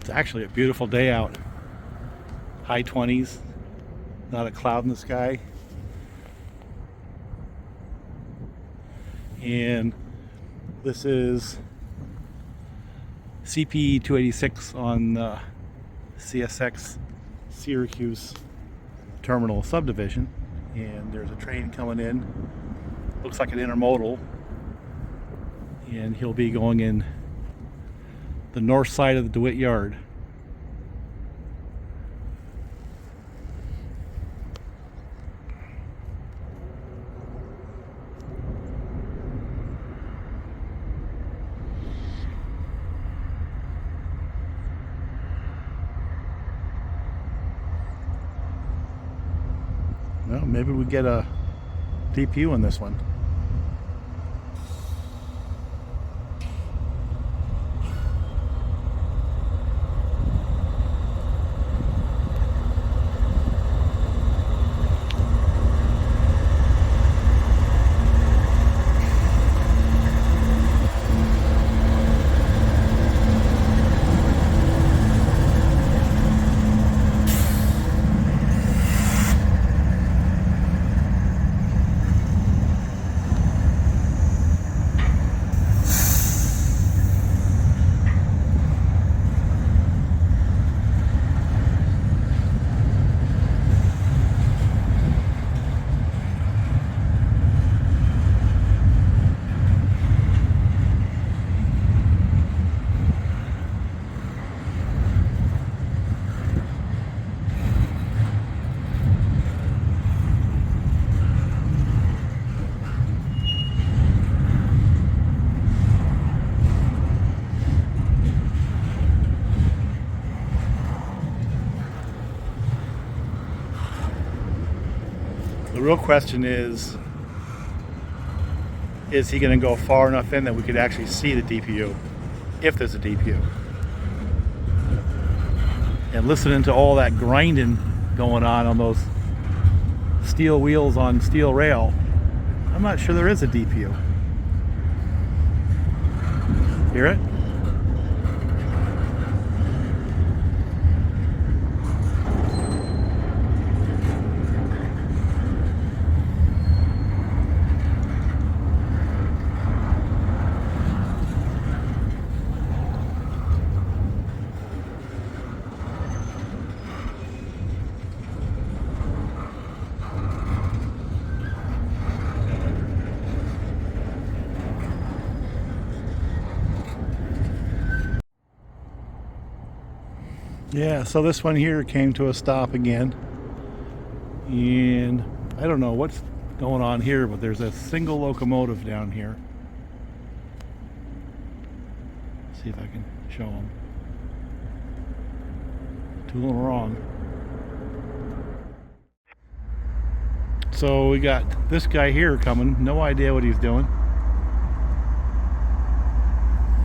It's actually a beautiful day out. High 20s, not a cloud in the sky. And this is CP 286 on CSX Syracuse Terminal subdivision. And there's a train coming in. Looks like an intermodal. And he'll be going in the north side of the DeWitt yard. Well, maybe we get a DPU in this one. The real question is he going to go far enough in that we could actually see the DPU, if there's a DPU? And listening to all that grinding going on those steel wheels on steel rail, I'm not sure there is a DPU. Hear it? Yeah, so this one here came to a stop again, and I don't know what's going on here, but there's a single locomotive down here. Let's see if I can show them. Tooling wrong. So we got this guy here coming, no idea what he's doing.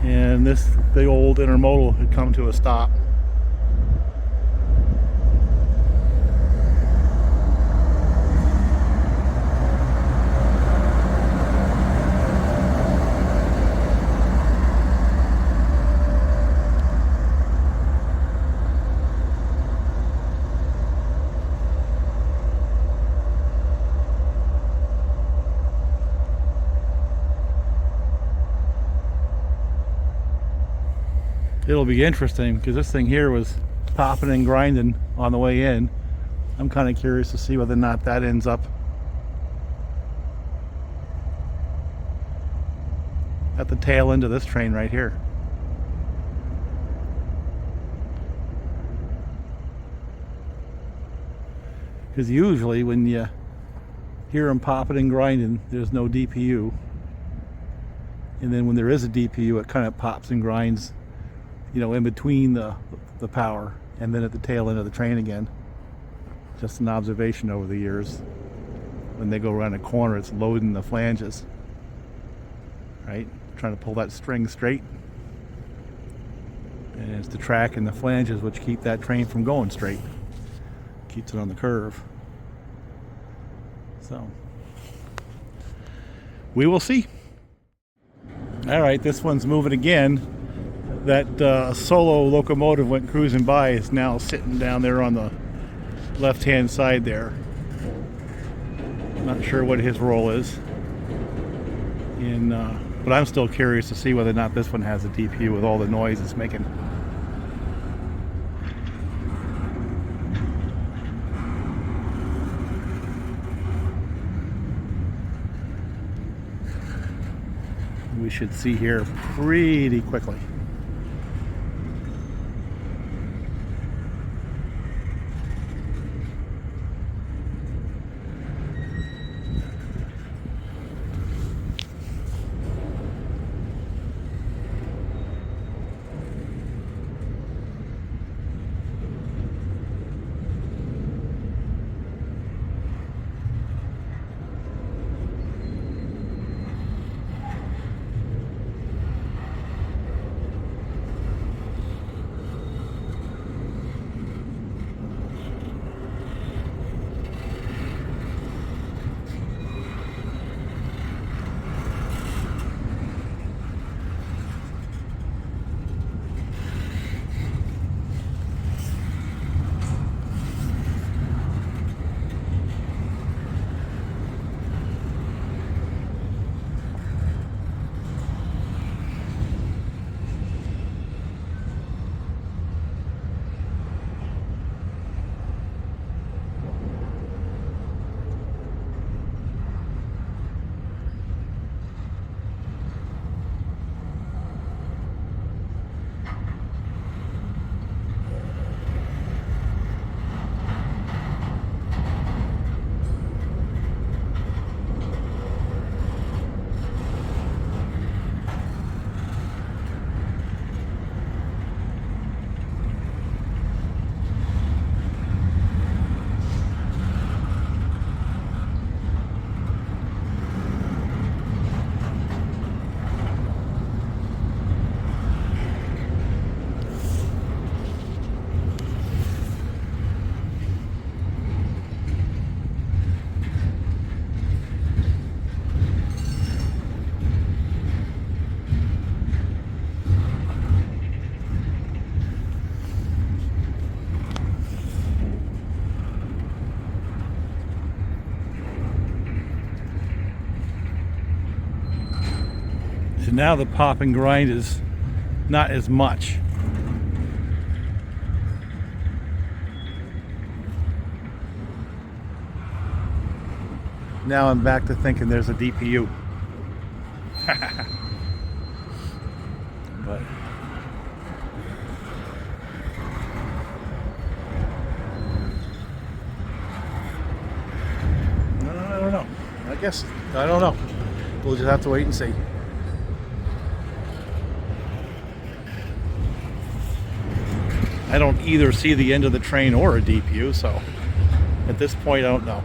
And this big old intermodal had come to a stop. It'll be interesting because this thing here was popping and grinding on the way in. I'm kind of curious to see whether or not that ends up at the tail end of this train right here. Because usually when you hear them popping and grinding, there's no DPU. And then when there is a DPU, it kind of pops and grinds, you know, in between the power and then at the tail end of the train again. Just an observation over the years. When they go around a corner, it's loading the flanges, right? Trying to pull that string straight. And it's the track and the flanges which keep that train from going straight. Keeps it on the curve. So we will see. All right, this one's moving again. That solo locomotive went cruising by is now sitting down there on the left-hand side there. Not sure what his role is. But I'm still curious to see whether or not this one has a DPU with all the noise it's making. We should see here pretty quickly. Now the pop and grind is not as much. Now I'm back to thinking there's a DPU. But I don't know. I don't know. We'll just have to wait and see. I don't either see the end of the train or a DPU, so at this point I don't know.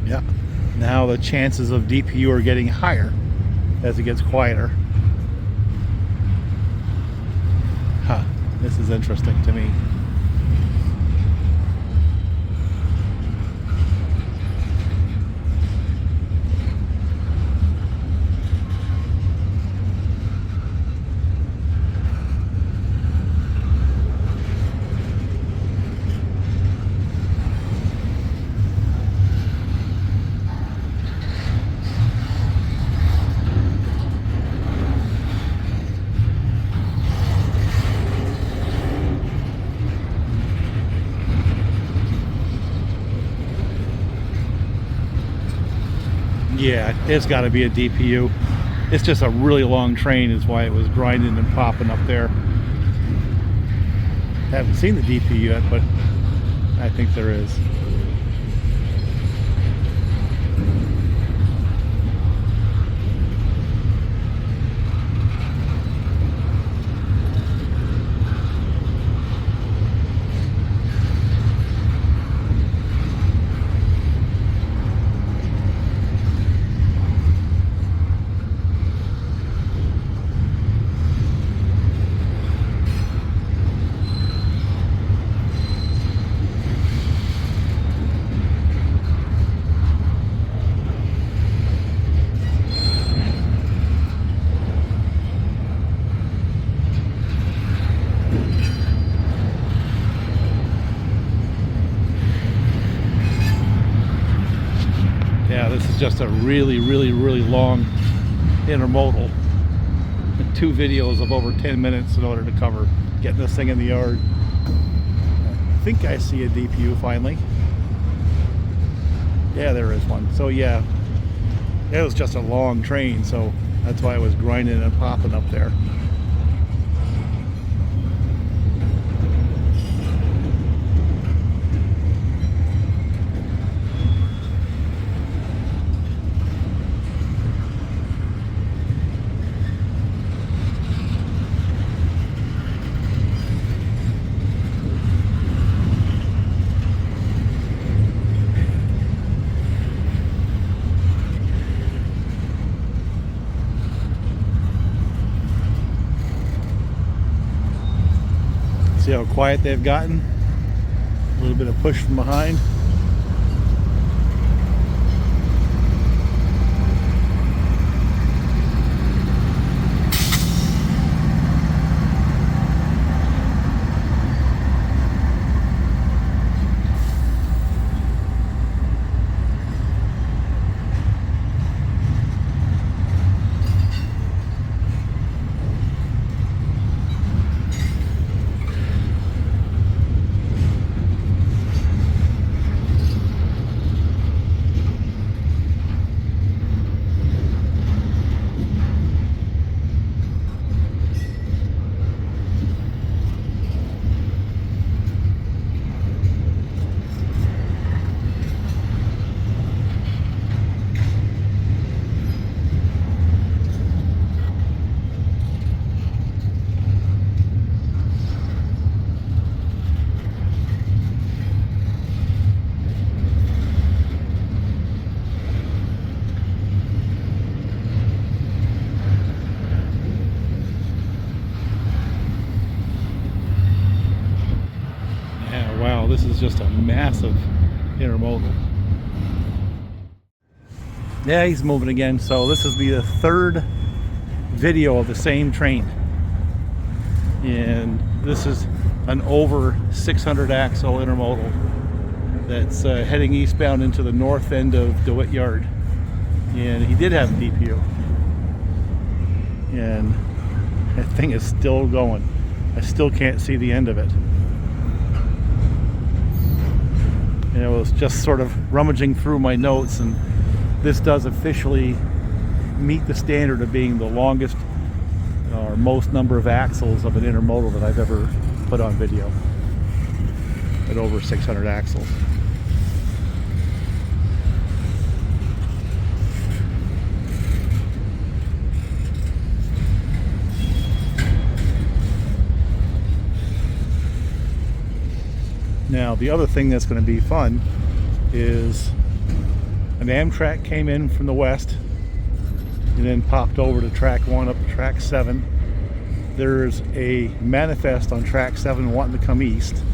Yeah, now the chances of DPU are getting higher as it gets quieter. Huh, this is interesting to me. Yeah, it's got to be a DPU. It's just a really long train is why it was grinding and popping up there. Haven't seen the DPU yet, but I think there is. is just a really long intermodal. 2 videos of over 10 minutes in order to cover getting this thing in the yard. I think I see a DPU finally. Yeah, there is one. So yeah, it was just a long train, so that's why I was grinding and popping up there. See how quiet they've gotten? A little bit of push from behind. Wow, this is just a massive intermodal. Yeah, he's moving again. So this is the 3rd video of the same train. And this is an over 600 axle intermodal that's heading eastbound into the north end of DeWitt Yard. And he did have a DPU. And that thing is still going. I still can't see the end of it. And I was just sort of rummaging through my notes, and this does officially meet the standard of being the longest or most number of axles of an intermodal that I've ever put on video, at over 600 axles. Now, the other thing that's going to be fun is an Amtrak came in from the west and then popped over to track 1 up to track 7. There's a manifest on track 7 wanting to come east,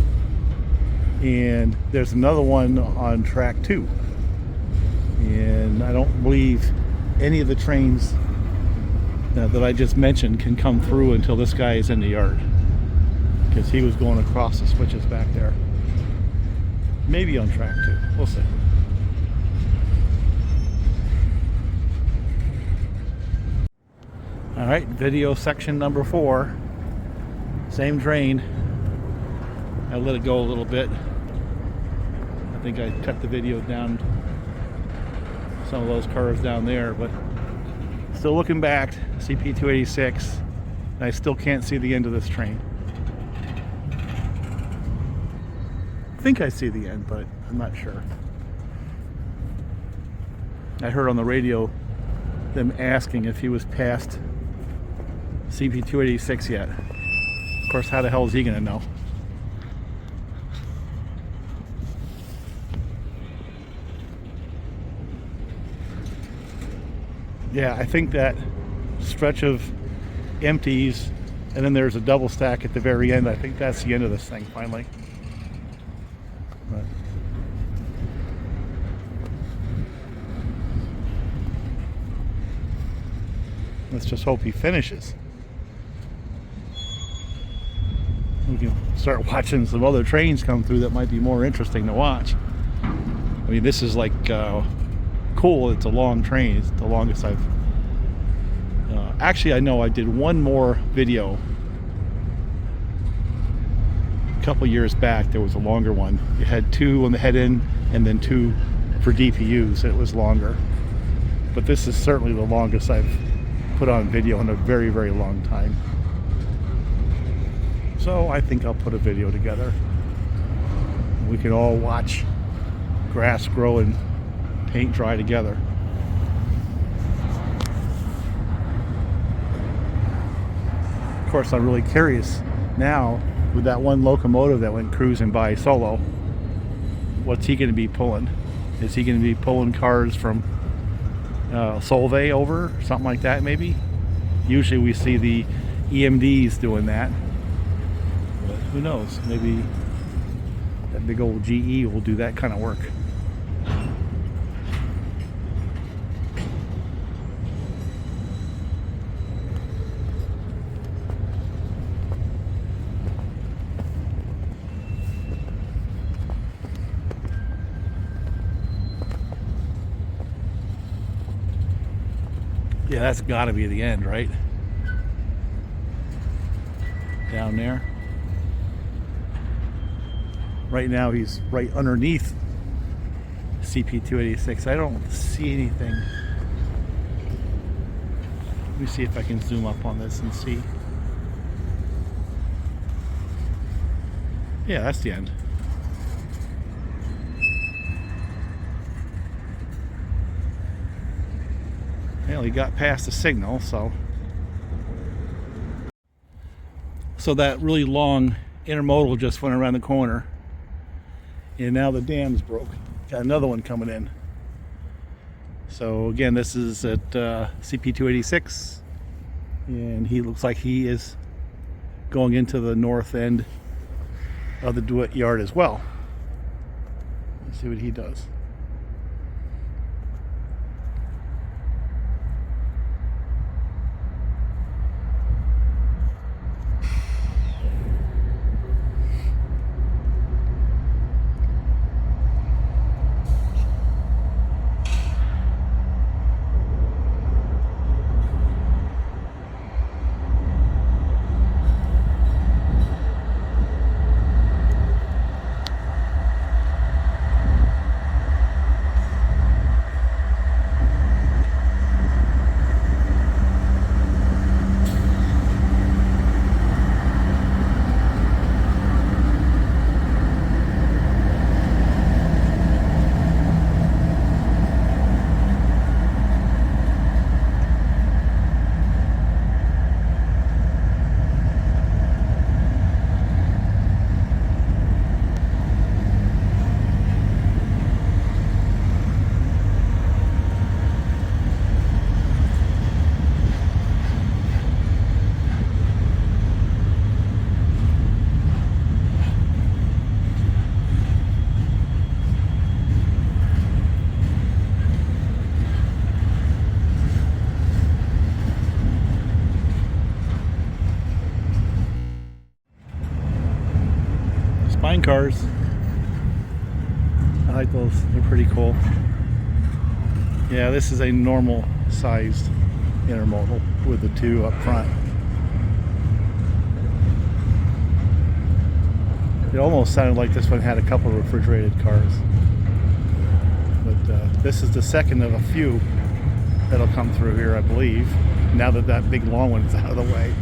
and there's another one on track 2. And I don't believe any of the trains that I just mentioned can come through until this guy is in the yard, because he was going across the switches back there. Maybe on track 2. We'll see. All right, video section number 4. Same train. I let it go a little bit. I think I cut the video down, some of those curves down there, but still looking back, CP286, and I still can't see the end of this train. I think I see the end, but I'm not sure. I heard on the radio them asking if he was past CP286 yet. Of course, how the hell is he gonna know? Yeah, I think that stretch of empties, and then there's a double stack at the very end. I think that's the end of this thing finally. But let's just hope he finishes. We can start watching some other trains come through that might be more interesting to watch. I mean, this is like cool. It's a long train. It's the longest I've actually, I know I did one more video a couple years back. There was a longer one. It had 2 on the head end and then 2 for DPUs. It was longer, but this is certainly the longest I've put on video in a very, very long time. So I think I'll put a video together. We can all watch grass grow and paint dry together. Of course, I'm really curious now with that one locomotive that went cruising by solo. What's he going to be pulling? Is he going to be pulling cars from Solvay over, something like that maybe? Usually we see the EMDs doing that, but who knows? Maybe that big old GE will do that kind of work. Yeah, that's got to be the end, right? Down there. Right now he's right underneath CP286. I don't see anything. Let me see if I can zoom up on this and see. Yeah, that's the end. Well, he got past the signal, so that really long intermodal just went around the corner, and now the dam's broke. Got another one coming in. So again, this is at CP286, and he looks like he is going into the north end of the DeWitt yard as well. Let's see what he does. Spine cars. I like those. They're pretty cool. Yeah, this is a normal sized intermodal with the 2 up front. It almost sounded like this one had a couple of refrigerated cars. But this is the second of a few that'll come through here, I believe, now that that big long one is out of the way.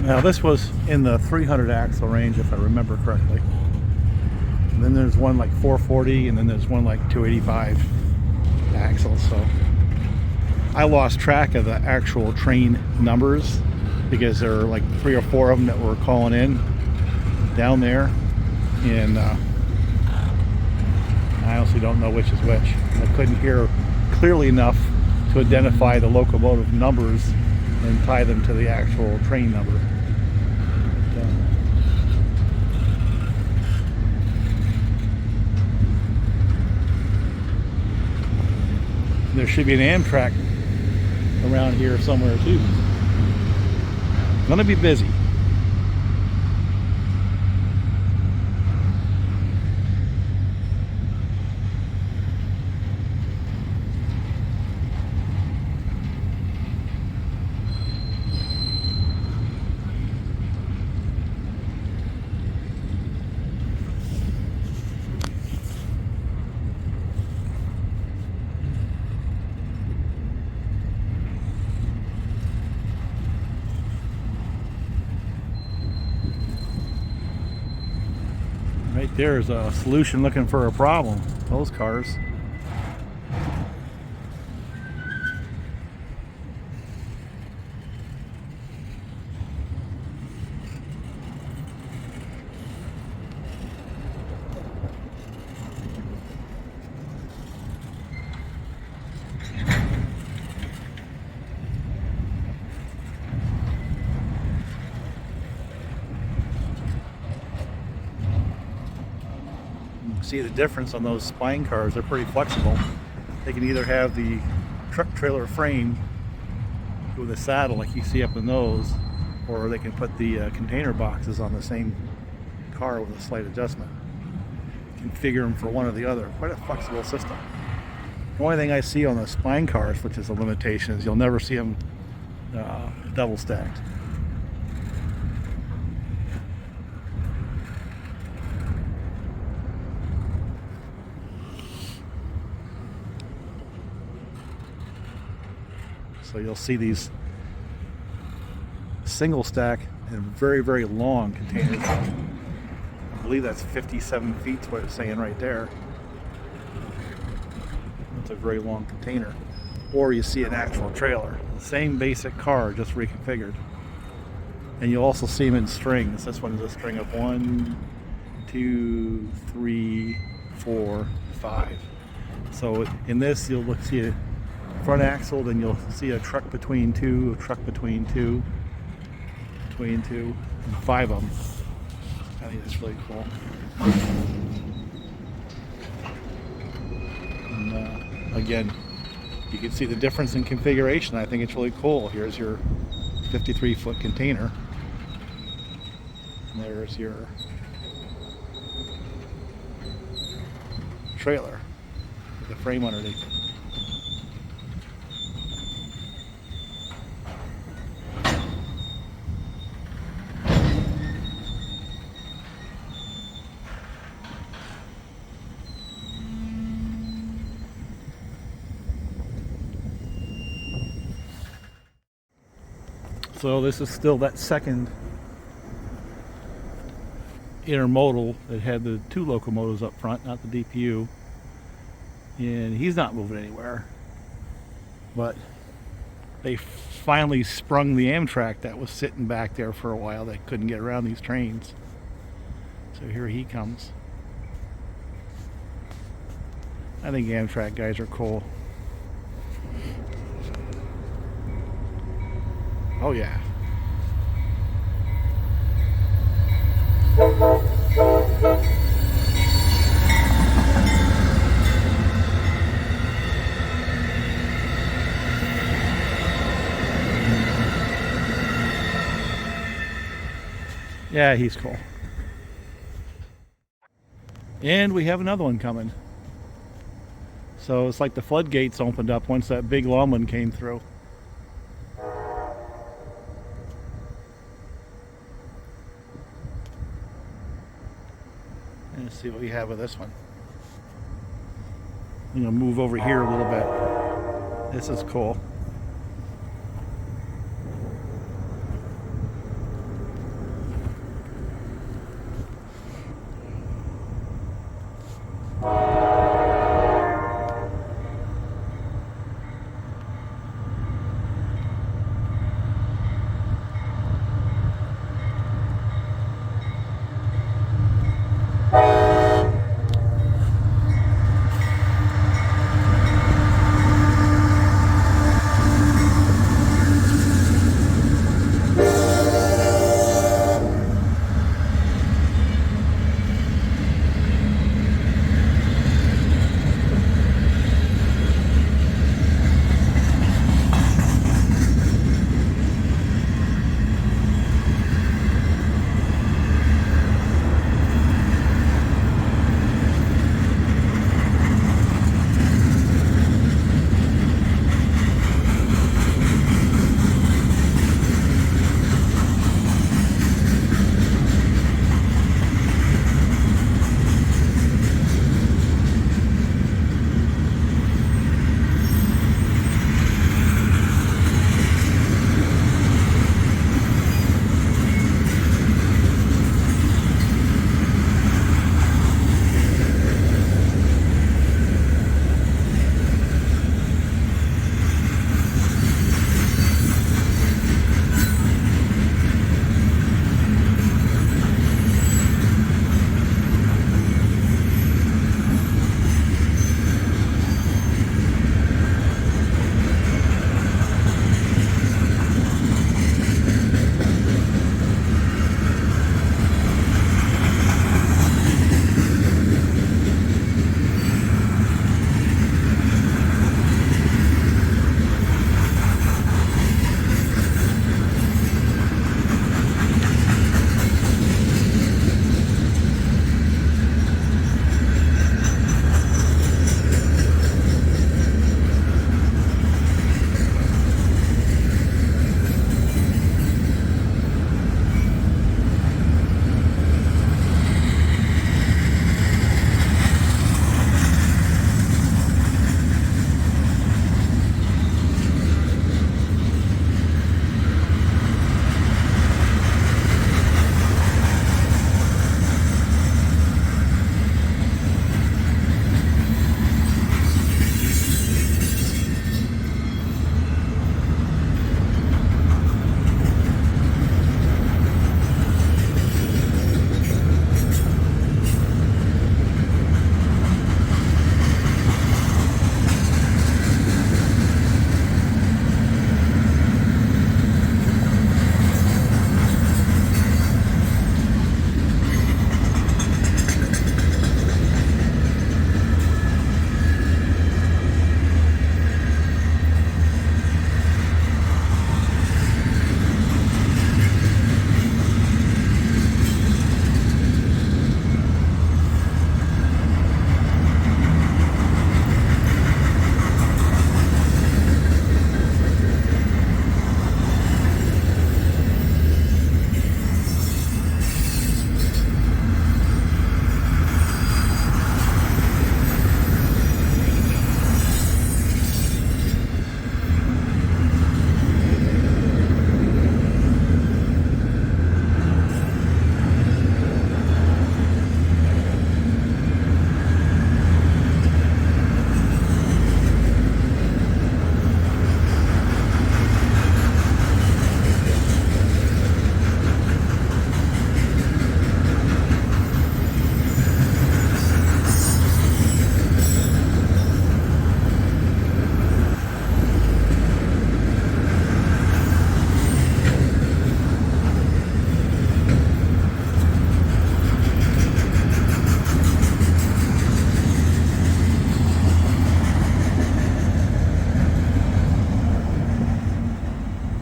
Now this was in the 300 axle range, if I remember correctly. And then there's one like 440, and then there's one like 285 axles. So I lost track of the actual train numbers because there were like 3 or 4 of them that were calling in down there, and I honestly don't know which is which. I couldn't hear clearly enough to identify the locomotive numbers and tie them to the actual train number. There should be an Amtrak around here somewhere too. Gonna be busy. Right there's a solution looking for a problem. Those cars. See the difference on those spine cars. They're pretty flexible. They can either have the truck trailer frame with a saddle like you see up in those, or they can put the container boxes on the same car with a slight adjustment. Configure them for one or the other. Quite a flexible system. The only thing I see on the spine cars, which is a limitation, is you'll never see them double stacked. So you'll see these single stack and very, very long containers. I believe that's 57 feet, what it's saying right there. That's a very long container. Or you see an actual trailer. The same basic car, just reconfigured. And you'll also see them in strings. This one is a string of 1, 2, 3, 4, 5. So in this, you'll see a front axle, then you'll see a truck between two, a truck between two, and 5 of them. I think that's really cool. And again, you can see the difference in configuration. I think it's really cool. Here's your 53-foot container. And there's your trailer with the frame underneath it. So this is still that second intermodal that had the 2 locomotives up front, not the DPU. And he's not moving anywhere. But they finally sprung the Amtrak that was sitting back there for a while. They couldn't get around these trains. So here he comes. I think Amtrak guys are cool. Oh yeah. Yeah, he's cool. And we have another one coming. So it's like the floodgates opened up once that big long one came through. Let's see what we have with this one. I'm going to move over here a little bit. This is cool.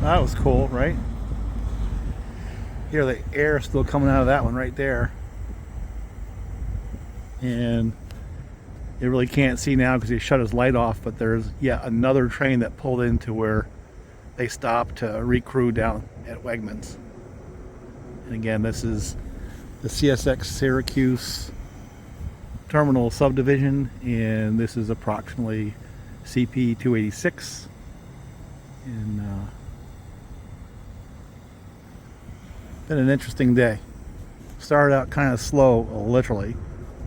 That was cool, right? Hear the air still coming out of that one right there. And you really can't see now because he shut his light off, but there's yet another train that pulled into where they stopped to recrew down at Wegmans. And again, this is the CSX Syracuse terminal subdivision, and this is approximately CP 286. And been an interesting day. Started out kind of slow, literally,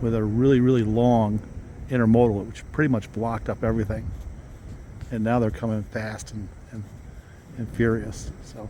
with a really long intermodal, which pretty much blocked up everything. And now they're coming fast and furious. So